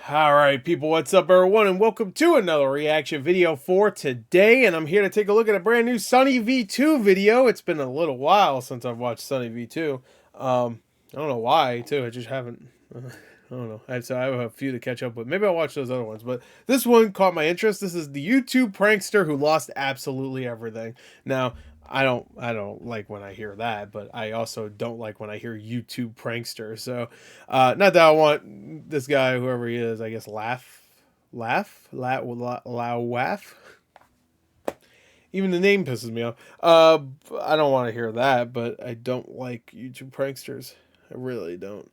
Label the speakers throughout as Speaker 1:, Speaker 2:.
Speaker 1: Alright people, what's up everyone, and welcome to another reaction video for today. And I'm here to take a look at a brand new SunnyV2 video. It's been a little while since I've watched SunnyV2. I don't know why too, I just haven't, I don't know. I have a few to catch up with. Maybe I'll watch those other ones, but this one caught my interest. This is the YouTube prankster who lost absolutely everything. Now, I don't like when I hear that, but I also don't like when I hear YouTube prankster. So, not that I want this guy, whoever he is, I guess, laugh. Even the name pisses me off. I don't want to hear that, but I don't like YouTube pranksters. I really don't.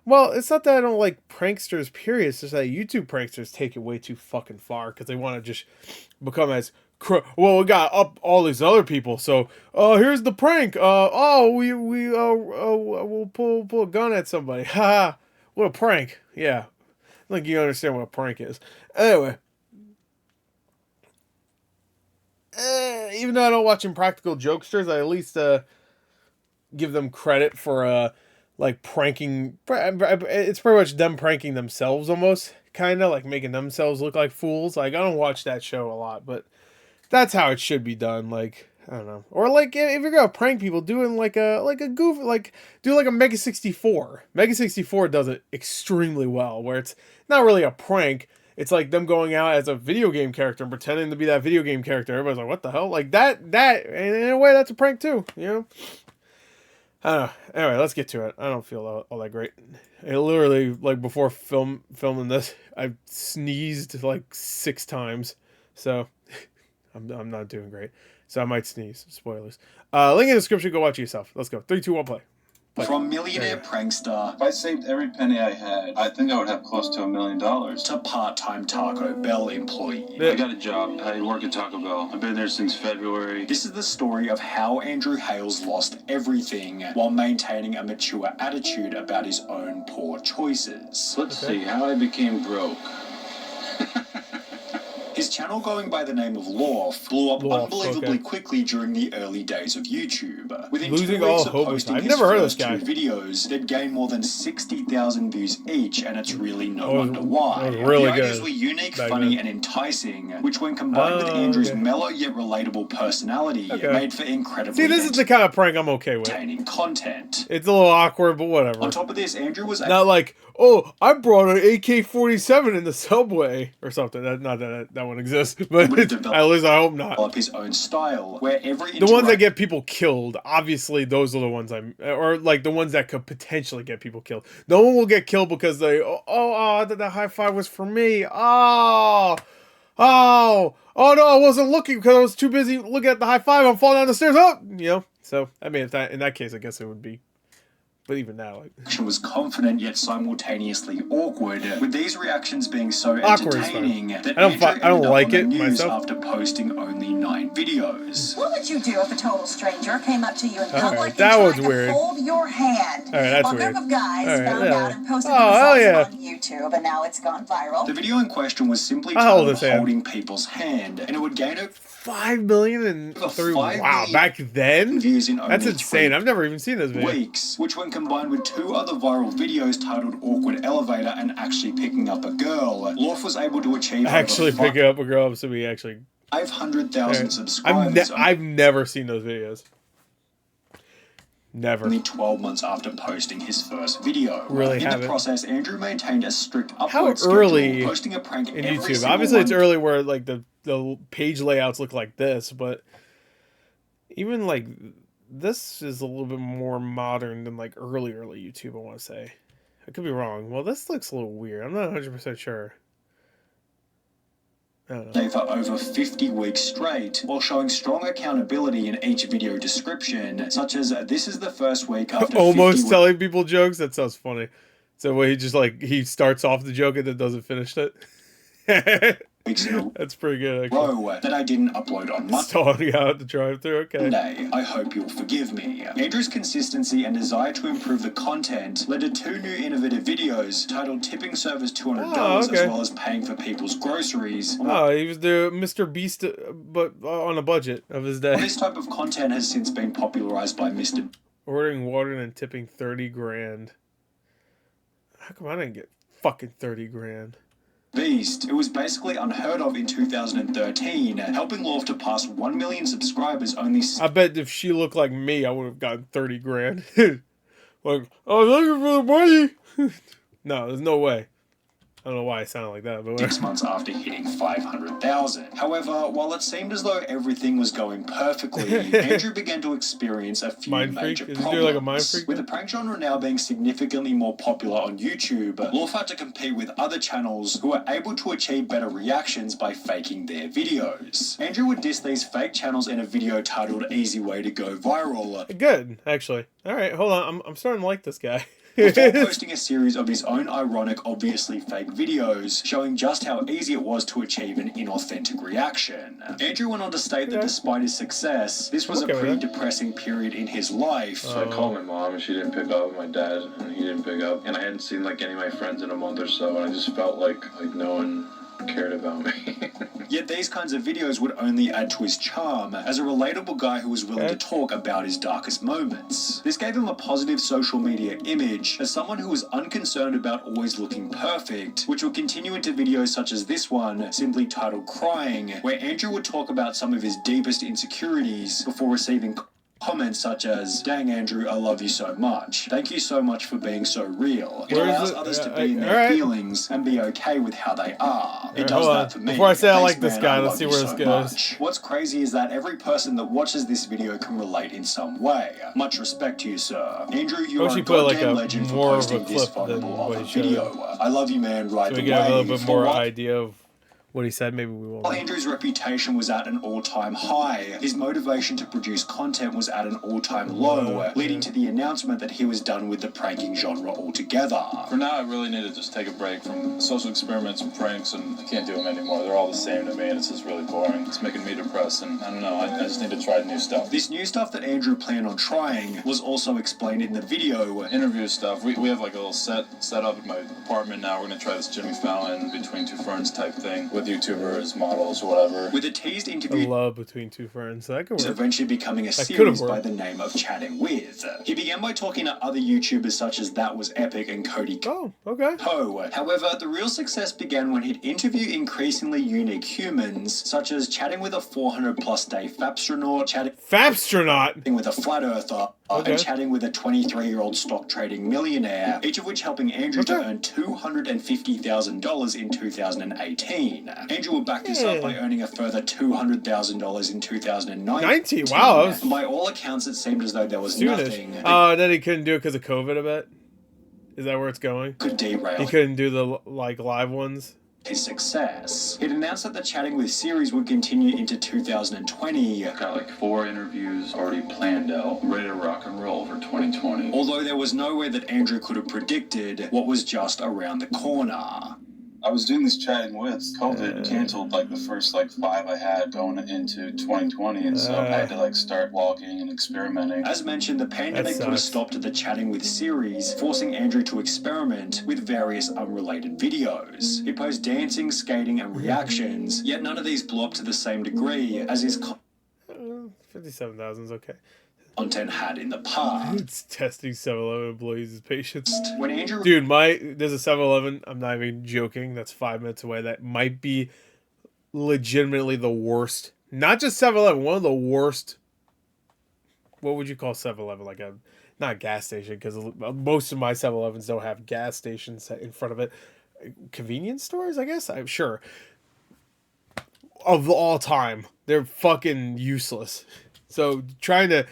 Speaker 1: Well, it's not that I don't like pranksters, period. It's just that YouTube pranksters take it way too fucking far because they want to just become as well, we got up all these other people, so here's the prank. We'll pull a gun at somebody. Ha! What a prank! Yeah, I think you understand what a prank is. Anyway, even though I don't watch Impractical Jokesters, I at least give them credit for like pranking. It's pretty much them pranking themselves, almost kind of like making themselves look like fools. Like I don't watch that show a lot, but that's how it should be done. Like, I don't know. Or like if you're gonna prank people, doing like a goof, like do like a Mega 64. Mega 64 does it extremely well, where it's not really a prank. It's like them going out as a video game character and pretending to be that video game character. Everybody's like, what the hell? Like that and in a way that's a prank too, you know? I don't know. Anyway, let's get to it. I don't feel all that great. I literally, like, before filming this, I sneezed like 6 times. So I'm not doing great, so I might sneeze. Spoilers. Link in the description. Go watch it yourself. Let's go. 3, 2, 1, play.
Speaker 2: From millionaire prankster,
Speaker 3: if I saved every penny I had, I think I would have close to $1 million.
Speaker 2: To part-time Taco Bell employee.
Speaker 3: I got a job. I work at Taco Bell. I've been there since February.
Speaker 2: This is the story of how Andrew Hales lost everything while maintaining a mature attitude about his own poor choices.
Speaker 3: Let's see how I became broke.
Speaker 2: His channel, going by the name of Lorf, blew up unbelievably quickly during the early days of YouTube. Within
Speaker 1: Losing
Speaker 2: 2
Speaker 1: all
Speaker 2: weeks of
Speaker 1: hope.
Speaker 2: posting
Speaker 1: I've
Speaker 2: his
Speaker 1: never heard of this
Speaker 2: first
Speaker 1: guy.
Speaker 2: 2 videos, they'd gained more than 60,000 views each, and it's really no wonder why.
Speaker 1: Really
Speaker 2: the ideas were unique, funny, and enticing, which when combined with Andrew's mellow yet relatable personality, made for incredibly
Speaker 1: See, this is the kind of prank I'm okay with.
Speaker 2: Entertaining content.
Speaker 1: It's a little awkward, but whatever.
Speaker 2: On top of this, Andrew was
Speaker 1: not like, oh, I brought an AK-47 in the subway or something. Not that one exists, but at least I hope not.
Speaker 2: Develop his own style, where every
Speaker 1: the ones that get people killed, obviously those are the ones or like the ones that could potentially get people killed. No one will get killed because they, the high five was for me. Oh no, I wasn't looking because I was too busy looking at the high five. I'm falling down the stairs. Oh, you know. So I mean, in that case, I guess it would be. But even now, like,
Speaker 2: was confident yet simultaneously awkward, with these reactions being so entertaining that
Speaker 1: I don't like it myself.
Speaker 2: After posting only 9 videos.
Speaker 4: What would you do if a total stranger came up to you in public and
Speaker 1: that was
Speaker 4: tried
Speaker 1: weird.
Speaker 4: to hold your hand?
Speaker 1: That's
Speaker 4: a
Speaker 1: weird.
Speaker 4: group of guys found out and posted the results on YouTube, and now it's gone viral.
Speaker 2: The video in question was simply titled Holding People's Hand, and it would gain
Speaker 1: 5 million and 3. Wow, back then?
Speaker 2: Views in
Speaker 1: that's insane. I've never even seen this video.
Speaker 2: Weeks, which when combined with 2 other viral videos titled Awkward Elevator and Actually Picking Up a Girl, Lorf was able to achieve
Speaker 1: picking up a girl, so we actually
Speaker 2: 500,000 subscribers.
Speaker 1: I've never seen those videos. Never.
Speaker 2: Only 12 months after posting his first video.
Speaker 1: Really
Speaker 2: in the process, Andrew maintained a strict upload schedule, posting a prank
Speaker 1: in
Speaker 2: every
Speaker 1: YouTube. Obviously, it's early where like the page layouts look like this, but even like this is a little bit more modern than like early YouTube. I want to say, I could be wrong. Well, this looks a little weird. I'm not 100% sure. I don't know.
Speaker 2: For over 50 weeks straight, while showing strong accountability in each video description, such as this is the first week after
Speaker 1: almost telling people jokes. That sounds funny. So where he just like he starts off the joke and then doesn't finish it. That's pretty good, actually.
Speaker 2: That I didn't upload on Monday.
Speaker 1: Stalling out the drive-thru, okay.
Speaker 2: I hope you'll forgive me. Andrew's consistency and desire to improve the content led to 2 new innovative videos titled Tipping Servers $200 as well as Paying for People's Groceries.
Speaker 1: Oh, he was the Mr. Beast, but on a budget of his day.
Speaker 2: This type of content has since been popularized by Mr.
Speaker 1: Ordering water and tipping 30 grand. How come I didn't get fucking 30 grand?
Speaker 2: Beast. It was basically unheard of in 2013, helping Lorf to pass 1 million subscribers only.
Speaker 1: I bet if she looked like me, I would have gotten 30 grand. Like, oh, looking for the money. No, there's no way. I don't know why I sound like that, but
Speaker 2: 6 months after hitting 500,000. However, while it seemed as though everything was going perfectly, Andrew began to experience a few major problems.
Speaker 1: Like a mind freak?
Speaker 2: With the prank genre now being significantly more popular on YouTube, Lorf had to compete with other channels who were able to achieve better reactions by faking their videos. Andrew would diss these fake channels in a video titled "Easy Way to Go Viral."
Speaker 1: Good, actually. All right, hold on. I'm starting to like this guy.
Speaker 2: Before posting a series of his own ironic, obviously fake videos, showing just how easy it was to achieve an inauthentic reaction. Andrew went on to state that despite his success, this was a pretty depressing period in his life.
Speaker 3: So I called my mom and she didn't pick up, my dad and he didn't pick up, and I hadn't seen like any of my friends in a month or so, and I just felt like no one cared about me.
Speaker 2: Yet these kinds of videos would only add to his charm as a relatable guy who was willing to talk about his darkest moments. This gave him a positive social media image as someone who was unconcerned about always looking perfect, which would continue into videos such as this one, simply titled Crying, where Andrew would talk about some of his deepest insecurities before receiving comments such as, "Dang Andrew, I love you so much. Thank you so much for being so real." It allows others to be in their feelings and be okay with how they are. It does that for me.
Speaker 1: Before I say I like
Speaker 2: Thanks,
Speaker 1: this
Speaker 2: man,
Speaker 1: guy,
Speaker 2: I
Speaker 1: let's
Speaker 2: love
Speaker 1: see
Speaker 2: you
Speaker 1: where this
Speaker 2: so
Speaker 1: goes.
Speaker 2: much. What's crazy is that every person that watches this video can relate in some way. Much respect to you, sir. Andrew, you are a goddamn legend for posting this vulnerable of a video. I love you, man, right
Speaker 1: So we
Speaker 2: the
Speaker 1: get a
Speaker 2: way.
Speaker 1: little bit more idea of what he said. Maybe we won't.
Speaker 2: While Andrew's reputation was at an all-time high, his motivation to produce content was at an all-time low, leading to the announcement that he was done with the pranking genre altogether.
Speaker 3: For now, I really need to just take a break from social experiments and pranks, and I can't do them anymore. They're all the same to me, and it's just really boring. It's making me depressed, and I don't know, I just need to try new stuff.
Speaker 2: This new stuff that Andrew planned on trying was also explained in the video.
Speaker 3: Interview stuff. We have like a little set up in my apartment now. We're going to try this Jimmy Fallon Between Two Ferns type thing with YouTubers, models, whatever.
Speaker 2: With a teased interview,
Speaker 1: I love Between Two Ferns. That could work.
Speaker 2: Eventually becoming a series by the name of Chatting With. He began by talking to other YouTubers such as That Was Epic and Cody.
Speaker 1: Oh, okay.
Speaker 2: However, the real success began when he'd interview increasingly unique humans, such as chatting with a 400+ day Fapstronaut, chatting with a flat earther, and chatting with a 23-year-old stock trading millionaire, each of which helping Andrew to earn $250,000 in 2018. Andrew will back this up by earning a further $200,000 in 2019.
Speaker 1: Wow.
Speaker 2: And by all accounts, it seemed as though there was nothing.
Speaker 1: Then he couldn't do it because of COVID, I bet. Is that where it's going?
Speaker 2: Could derail.
Speaker 1: He couldn't do the live ones.
Speaker 2: His success. He'd announced that the Chatting With series would continue into 2020.
Speaker 3: Got like 4 interviews already planned out, ready to rock and roll for 2020.
Speaker 2: Although there was no way that Andrew could have predicted what was just around the corner.
Speaker 3: I was doing this Chatting With. COVID canceled like the first 5 I had going into 2020, and so I had to start vlogging and experimenting.
Speaker 2: As mentioned, the pandemic put a stop to the Chatting With series, forcing Andrew to experiment with various unrelated videos. He posted dancing, skating, and reactions, yet none of these blew up to the same degree as his
Speaker 1: 57,000 is okay.
Speaker 2: Content had in the past.
Speaker 1: It's testing 7-Eleven employees' patience.
Speaker 2: When Andrew...
Speaker 1: Dude, there's a 7-Eleven, I'm not even joking, that's 5 minutes away, that might be legitimately the worst. Not just 7-Eleven, one of the worst... What would you call 7-Eleven? Not a gas station, because most of my 7-Elevens don't have gas stations in front of it. Convenience stores, I guess? I'm sure. Of all time, they're fucking useless. So trying to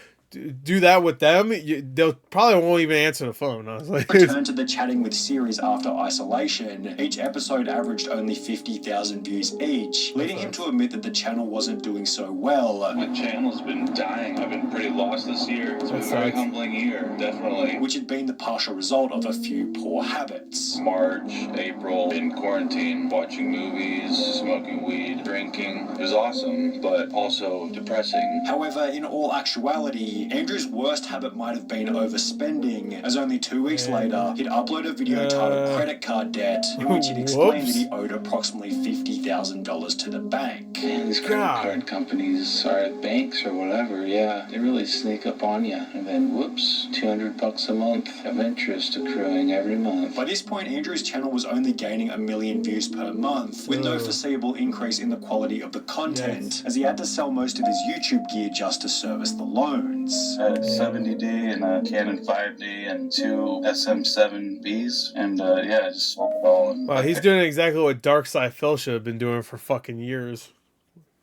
Speaker 1: do that with them, they'll probably won't even answer the phone, honestly.
Speaker 2: Returned to the Chatting With series after isolation. Each episode averaged only 50,000 views each, leading him to admit that the channel wasn't doing so well.
Speaker 3: My channel's been dying. I've been pretty lost this year. It's been a very humbling year, definitely.
Speaker 2: Which had been the partial result of a few poor habits.
Speaker 3: March, April, in quarantine, watching movies, smoking weed, drinking. It was awesome, but also depressing.
Speaker 2: However, in all actuality, Andrew's worst habit might have been overspending, as only 2 weeks later, he'd upload a video titled Credit Card Debt, in which he'd explained that he owed approximately $50,000 to the bank.
Speaker 5: Man, these credit card companies or banks or whatever, yeah, they really sneak up on you. And then, whoops, $200 a month of interest accruing every month.
Speaker 2: By this point, Andrew's channel was only gaining 1 million views per month, with no foreseeable increase in the quality of the content, as he had to sell most of his YouTube gear just to service the loans.
Speaker 5: A 70D and a Canon 5D and 2 SM7Bs, and yeah, just sold it all.
Speaker 1: Wow, he's doing exactly what Darkside Phil should have been doing for fucking years.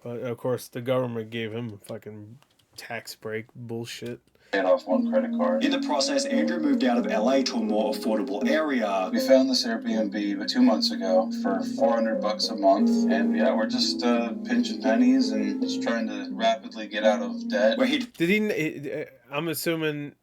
Speaker 1: But of course, the government gave him a fucking tax break bullshit.
Speaker 5: Paid off one credit card.
Speaker 2: In the process, Andrew moved out of LA to a more affordable area.
Speaker 5: We found this Airbnb 2 months ago for $400 a month, and yeah, we're just pinching pennies and just trying to rapidly get out of debt.
Speaker 2: Where
Speaker 1: I'm assuming.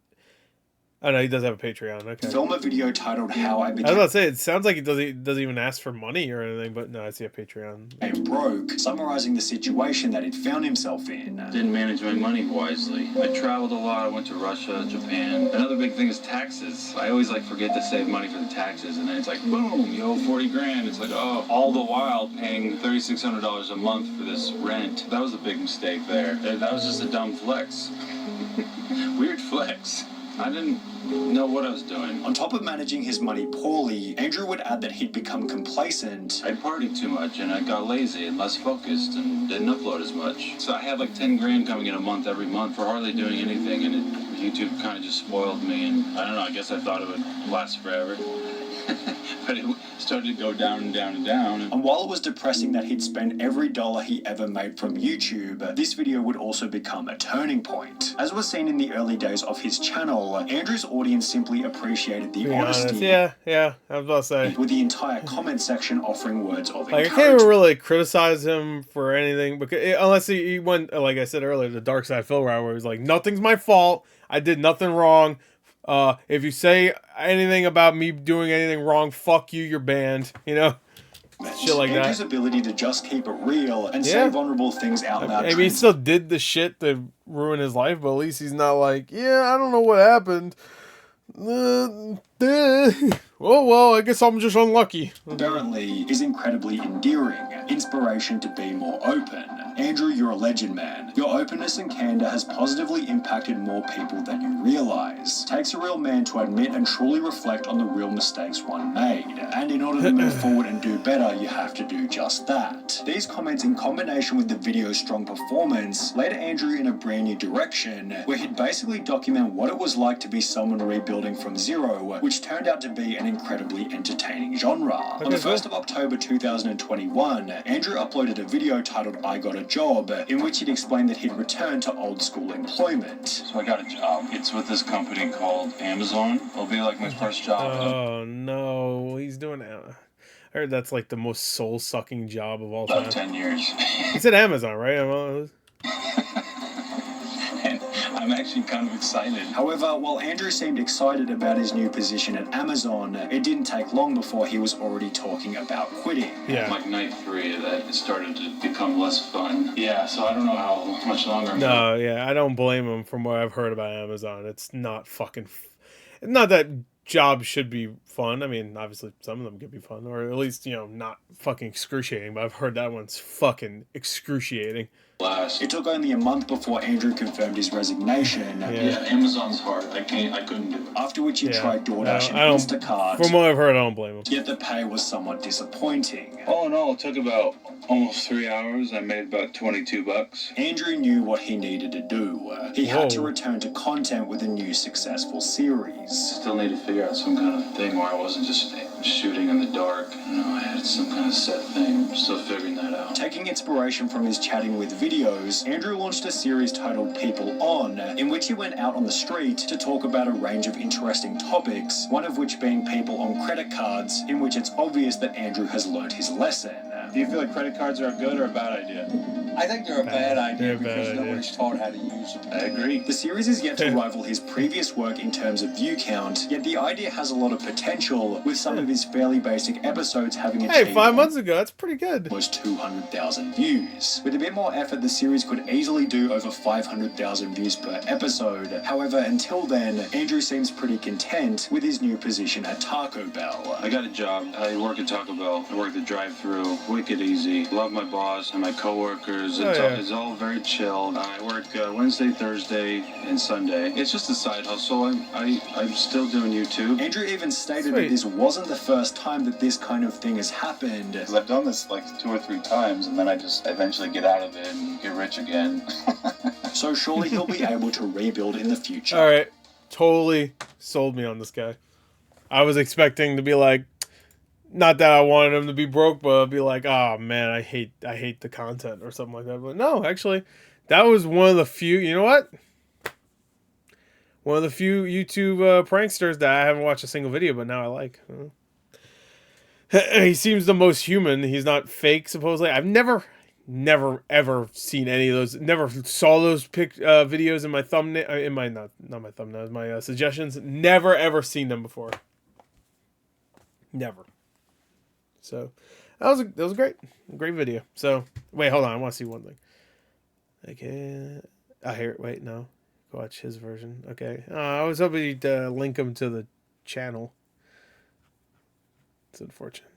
Speaker 1: Oh no, he does have a Patreon. Okay.
Speaker 2: Film a video titled "How I
Speaker 1: I was
Speaker 2: Became
Speaker 1: about to say, it sounds like he doesn't even ask for money or anything, but no, I see a Patreon.
Speaker 2: Broke," summarizing the situation that he'd found himself in.
Speaker 5: Didn't manage my money wisely. I traveled a lot. I went to Russia, Japan. Another big thing is taxes. I always forget to save money for the taxes, and then it's like, boom, you owe 40 grand. It's like, oh, all the while paying $3,600 a month for this rent. That was a big mistake there. That was just a dumb flex. Weird flex. I didn't know what I was doing.
Speaker 2: On top of managing his money poorly, Andrew would add that he'd become complacent.
Speaker 5: I partied too much and I got lazy and less focused and didn't upload as much. So I had 10 grand coming in a month every month for hardly doing anything, and YouTube kind of just spoiled me, and I don't know, I guess I thought it would last forever. But it started to go down and down and down.
Speaker 2: And while it was depressing that he'd spend every dollar he ever made from YouTube, this video would also become a turning point. As was seen in the early days of his channel, Andrew's audience simply appreciated the honesty.
Speaker 1: Yeah, I was about to say.
Speaker 2: With the entire comment section offering words of
Speaker 1: I
Speaker 2: encouragement.
Speaker 1: can't even really criticize him for anything, because unless he went, like I said earlier, the Dark Side Phil route, where he was like, nothing's my fault, I did nothing wrong. If you say anything about me doing anything wrong, fuck you, you're banned. You know? Shit like
Speaker 2: Andrew's
Speaker 1: that.
Speaker 2: ability to just keep it real and say vulnerable things out loud.
Speaker 1: Maybe he still did the shit to ruin his life, but at least he's not like, yeah, I don't know what happened. Oh, well, I guess I'm just unlucky.
Speaker 2: Apparently is incredibly endearing. Inspiration to be more open. Andrew, you're a legend, man. Your openness and candor has positively impacted more people than you realize. Takes a real man to admit and truly reflect on the real mistakes one made. And in order to move forward and do better, you have to do just that. These comments, in combination with the video's strong performance, led Andrew in a brand new direction, where he'd basically document what it was like to be someone rebuilding from zero, which turned out to be an incredibly entertaining genre. On the 1st of October 2021, Andrew uploaded a video titled "I Got a Job," in which he'd explained that he'd returned to old school employment.
Speaker 5: So I got a job. It's with this company called Amazon. It'll be my first job.
Speaker 1: Oh, no. He's doing it. I heard that's the most soul-sucking job of all time.
Speaker 5: About 10 years.
Speaker 1: He said Amazon, right?
Speaker 5: And I'm actually kind of excited.
Speaker 2: However, while Andrew seemed excited about his new position at Amazon, it didn't take long before he was already talking about quitting.
Speaker 1: Yeah.
Speaker 5: Night 3, that it started to become less fun. Yeah, so I don't know how much longer.
Speaker 1: No, yeah, I don't blame him from what I've heard about Amazon. It's not fucking... Not that jobs should be fun. I mean, obviously, some of them could be fun, or at least, not fucking excruciating, but I've heard that one's fucking excruciating.
Speaker 2: It took only a month before Andrew confirmed his resignation.
Speaker 5: Yeah, Amazon's hard. I couldn't do it.
Speaker 2: After which he tried DoorDash and Instacart.
Speaker 1: From what I've heard, I don't blame him.
Speaker 2: Yet the pay was somewhat disappointing.
Speaker 5: All in all, it took about almost 3 hours. I made about $22.
Speaker 2: Andrew knew what he needed to do. He had to return to content with a new successful series.
Speaker 5: Still need to figure out some kind of thing where I wasn't just shooting in the dark. I had some kind of set thing. I'm still figuring that out.
Speaker 2: Taking inspiration from his chatting with videos, Andrew launched a series titled People On, in which he went out on the street to talk about a range of interesting topics, one of which being people on credit cards, in which it's obvious that Andrew has learned his lesson.
Speaker 3: Do you feel like credit cards are a good or a bad idea?
Speaker 6: I think they're a bad idea because nobody's taught how to use them.
Speaker 3: I agree.
Speaker 2: The series is yet to rival his previous work in terms of view count, yet the idea has a lot of potential, with some of his fairly basic episodes having
Speaker 1: Hey,
Speaker 2: achieved
Speaker 1: 5 months ago, that's pretty good.
Speaker 2: almost 200,000 views. With a bit more effort, the series could easily do over 500,000 views per episode. However, until then, Andrew seems pretty content with his new position at Taco Bell.
Speaker 5: I got a job. I work at Taco Bell. I work the drive-thru. Wicked easy. Love my boss and my coworkers. It's all very chill. I work Wednesday, Thursday, and Sunday. It's just a side hustle. I'm still doing YouTube.
Speaker 2: Andrew even stated that this wasn't the first time that this kind of thing has happened.
Speaker 3: Because I've done this like 2 or 3 times, and then I just eventually get out of it and get rich again.
Speaker 2: So surely he'll be able to rebuild in the future.
Speaker 1: All right, totally sold me on this guy. I was expecting to be like, not that I wanted him to be broke, but I'd be like, oh man, I hate the content or something like that. But no, actually, that was one of the few. You know what? One of the few YouTube pranksters that I haven't watched a single video, but now I like. He seems the most human. He's not fake, supposedly. I've never ever seen any of those. Never saw those videos in my thumbnail. In my not my thumbnails, my suggestions. Never ever seen them before. Never. So that was a great video. So wait, hold on. I want to see one thing. Okay, I hear it. Wait, no. Watch his version. Okay. I was hoping you'd link him to the channel. It's unfortunate.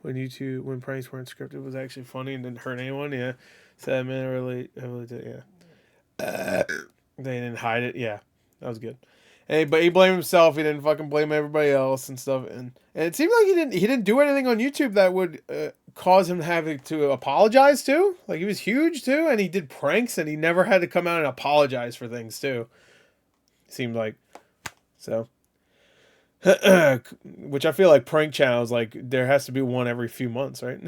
Speaker 1: When pranks weren't scripted, it was actually funny and didn't hurt anyone. Yeah. Sad man, really did. Yeah. They didn't hide it. Yeah. That was good. But he blamed himself. He didn't fucking blame everybody else and stuff. And it seemed like he didn't do anything on YouTube that would cause him having to apologize to. Like, he was huge too, and he did pranks, and he never had to come out and apologize for things too. Seemed like so. Which I feel like prank channels, like, there has to be one every few months, right?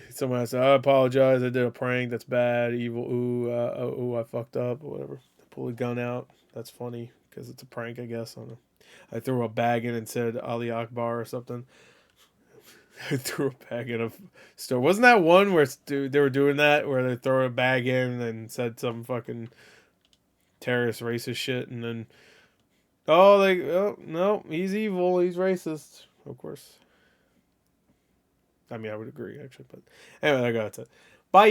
Speaker 1: Someone has to, I apologize, I did a prank, that's bad, evil, ooh, I fucked up, or whatever. Pull a gun out, that's funny, because it's a prank, I guess. I don't know. I threw a bag in and said Ali Akbar or something. I threw a bag in a store. Wasn't that one where they were doing that, where they throw a bag in and said some fucking terrorist racist shit, and then oh no, he's evil, he's racist, of course. I mean, I would agree actually, but anyway, I got it. Bye.